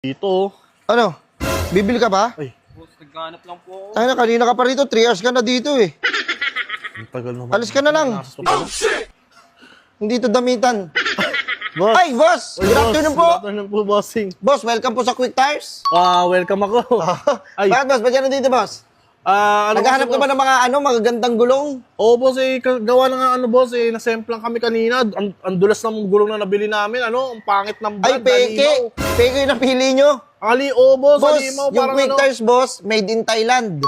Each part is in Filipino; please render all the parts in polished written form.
Dito. Ano? Bibili ka ba? Ay, Boss, naghanap lang po ako. Ay na, kanina ka pa rito. 3 hours ka na dito eh. ang tagal naman. Alis ka na lang. Hindi to damitan. Boss. Ay, boss! Oy, Good boss. afternoon po! Good afternoon po, bossing. Boss, welcome po sa Quick Tires. Welcome ako. Ay. Bakit boss? Ba't yan nandito, boss? Ano Naghahanap kasi, ka ba boss? ng mga magagandang gulong? Oo, boss, gawa na nga, boss, nasemplang kami kanina. Ang dulas ng gulong na nabili namin, ang pangit ng Ay, brand, peke! Peke yung napili nyo. Boss, Boss, alimaw, yung parang Quick Tires, boss, made in Thailand.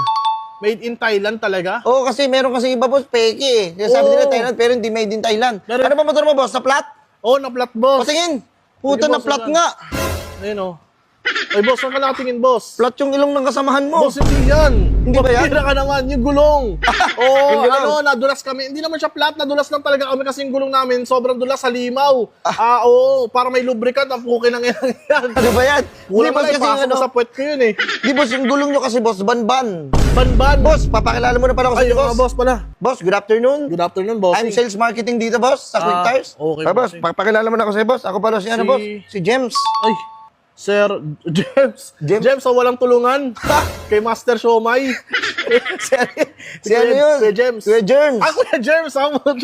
made in Thailand talaga? Oo, kasi meron kasi iba, boss, peke eh. Sabi Oo. nila Thailand, pero hindi made in Thailand. Pero- Ano ba motor mo, boss? Na flat? Oo, na-flat, boss. Patingin! Puta, Sige, na boss, flat saan? nga. Ayun, Ay, boss, saan ka nakatingin, boss? Flat yung ilong ng kasamahan mo. Boss, hindi yan. Hindi ba yan? Pagkira ka naman, yung gulong. Oo, Yung gulong. nadulas kami. Hindi naman siya flat, nadulas lang talaga kami kasi yung gulong namin sobrang dulas sa limaw. Oo, para may lubricant, ang pukin ng yan. Ano ba yan? Hindi, Kulang boss, pala, kasi ipasok ano. mo sa puwet ko yun eh. Di, boss, yung gulong nyo kasi, boss, ban-ban. Ban-ban. Boss, papakilala mo na pala ako sa Ay, inyo, yung boss. mga boss pala. Boss, good afternoon. Good afternoon, boss. I'm sales marketing dito, boss, sa Quick Ah, Tires. okay, Boss, bossing. papakilala mo na ako sa'yo, boss. Ako pala si ano, Si- boss? Si James. Ay, Sir James. James? James, walang tulungan. Kay Master Shomai. Si ano yun? Kuya James. Kuya Germs. Kuya James,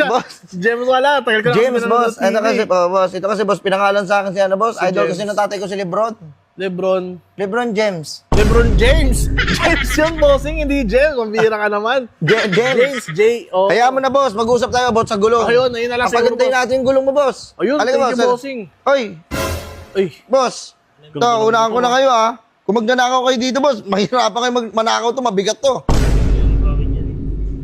Boss. Si James wala. Tagal ka na James, kami boss. nanonood Ito kasi, TV. boss. Ito kasi, boss, pinangalan sa akin si ano, boss. Si Idol James. kasi ng tatay ko si Lebron. Lebron. Lebron James. Lebron James. James yun, bossing. Hindi James. Mambira ka naman. James. James, J. Oh. Kaya mo na, boss. Mag-usap tayo about sa gulong. Ayun na lang siguro, Papagandahin boss. natin yung gulong mo, boss. Ayun, Halika, thank you, boss. bossing. Oy, Ay, boss. Ito, Ganda unahan naman ko ito, na kayo, ha. Kung magnanakaw kayo dito, boss, mahirapan kayo manakaw to, mabigat to.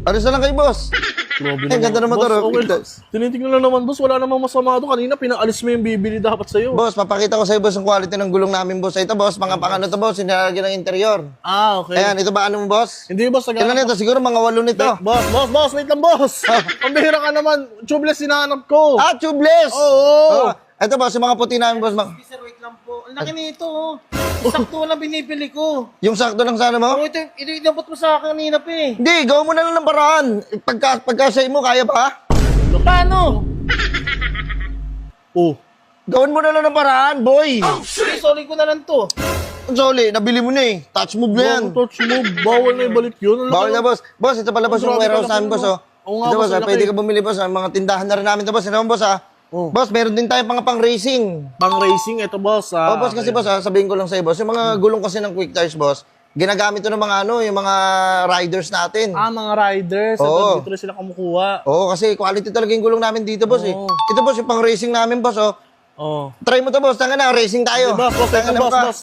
Alis na lang kayo, boss. grabe Ay, ganda naman to, Boss, okay. Victor. Tinitingnan lang naman, boss. Wala namang masama to. Kanina, pinaalis mo yung bibili dapat sa'yo. Boss, papakita ko sa'yo, boss, ang quality ng gulong namin, boss. Ito, boss, mga pangano to, boss, sinalagyan ng interior. Okay. Ayan, ito ba ano mo, boss? Hindi, boss. Kailan nito? Siguro mga 8 nito. Boss, wait lang, boss. Pambihira ka naman. Tubeless hinahanap ko. Ah, tubeless! Oo. Ito, boss, yung mga puti namin, boss. Sir, wait lang po. Ang laki nito, oh. Sakto lang binibili ko. Yung sakto ng sana mo? Oh, ito inabot mo sa akin kanina pa eh. Hindi, gawin mo na lang ng paraan. Pagka sa'yo mo, kaya ba? Paano? Oh. Gawin mo na lang ng paraan, boy. Sige, sorry ko na lang to. Ang soli, nabili mo na eh. Touch move na yan. Touch move. Bawal na ibalik yun. Ang Bawal laki na, boss. Boss, ito pala, boss, yung Grabe warehouse ka namin, naman, boss, oh. Oo nga, Ito, boss, boss, ang laki. pwede ka bumili, boss. Mga tindahan na rin namin ito, boss. Ano, boss, ha? Oh. Boss, meron din tayo pang racing. Pang racing, ito, boss. Oh, boss, kasi, boss, sabihin ko lang sa'yo, boss, yung mga gulong kasi ng Quick Tires, boss, ginagamit to ng mga yung mga riders natin. Mga riders. Oo. Dito na sila kumukuha. Oo, kasi quality talaga yung gulong namin dito, boss, eh. Oo. Ito, boss, yung pang racing namin, boss, oh. Oh. Try mo to, boss. Tanga na, racing tayo. Boss, Tanga ito, na boss, ka. boss.